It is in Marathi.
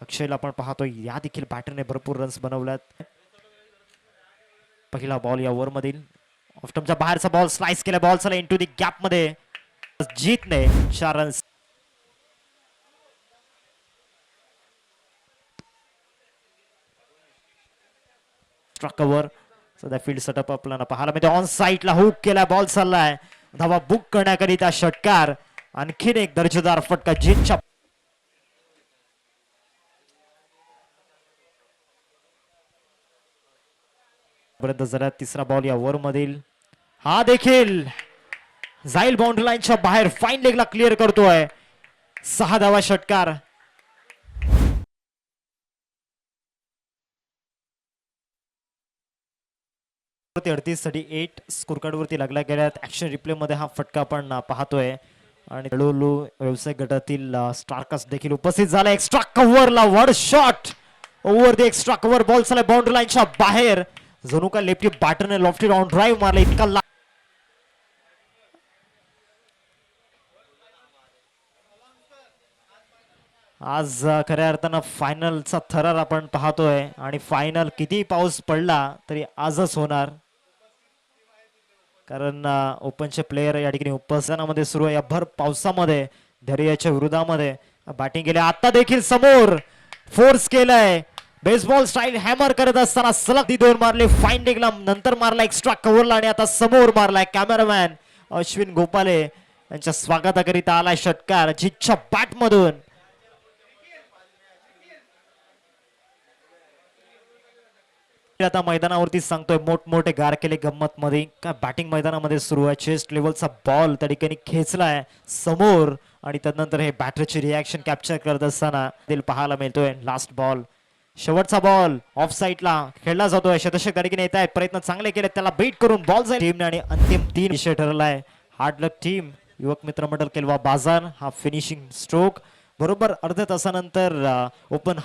अक्षयला आपण पाहतोय या देखील बॅटरने भरपूर रन्स बनवल्यात. पहिला बॉल या ओव्हर मधील ऑफ्टमच्या बाहेरचा बॉल स्लाइस केला. बॉल चला इनटू दी गॅप मध्ये. जीतने 4 रन्स. स्ट्राइक कव्हर सध्या फील्ड सेटअप आपल्याला पाहायला मिळते. ऑन साइडला हुक केला. बॉल चाललाय धावा बुक करण्याकरिता षटकार. आणखीन एक दर्जेदार फटका जीतच्या पर्यंत. जरा तिसरा बॉल या ओव्हर मधील हा देखील जाईल बाउंड्री लाईनच्या बाहेर. फाईन लेगला क्लिअर करतोय. 6 धावा षटकार. वरती 38 साठी 8 स्कोर कार्ड वरती लागला गेल्यात. ऍक्शन रिप्ले मध्ये हा फटका आपण पाहतोय. आणि हळूहळू व्यावसायिक गटातील स्टारकास्ट देखील उपस्थित झाला. एक्स्ट्रा कव्हरला वर shot over the extra cover. Ball चालला बाउंड्री लाईनच्या बाहेर. जणू का लेफ्टी बॅटरने लॉफ्टेड ऑन ड्राईव्ह मारला. इतका आज खऱ्या अर्थानं फायनलचा थरार आपण पाहतोय. आणि फायनल किती पाऊस पडला तरी आजच होणार. कारण ओपनचे प्लेयर या ठिकाणी उपस्थानामध्ये सुरू आहे. या भर पावसामध्ये धैर्याच्या विरोधामध्ये बॅटिंग केली. आता देखील समोर फोर्स केलाय. बेसबॉल स्टाईल हॅमर करत असताना सलग 2 मारले. फाईन लेगला नंतर मारला एक्स्ट्रा कव्हरला. आणि आता समोर मारलाय. कॅमेरामॅन अश्विन गोपाले यांच्या स्वागताकरिता आलाय षटकार जीतच्या बॅट मधून. आता मैदानावरती सांगतोय मोठमोठे गार केले गंमत मध्ये. काय बॅटिंग मैदानामध्ये सुरू आहे. चेस्ट लेवलचा बॉल त्या ठिकाणी खेचलाय समोर. आणि त्यानंतर हे बॅटरची रिॲक्शन कॅप्चर करत असताना दिल पाहायला मिळतोय. लास्ट बॉल शेवटचा बॉल ऑफ साइडला खेळला जातोय. शतशः गाडीने येत आहेत. प्रयत्न चांगले केले. त्याला बीट करून बॉल जाईल टीमने. आणि अंतिम 3 विषय ठरलाय. हार्ड लक टीम. युवक मित्र मंडळ केलवा बाजार हा फिनिशिंग स्ट्रोक. बरोबर अर्ध्या तासानंतर ओपन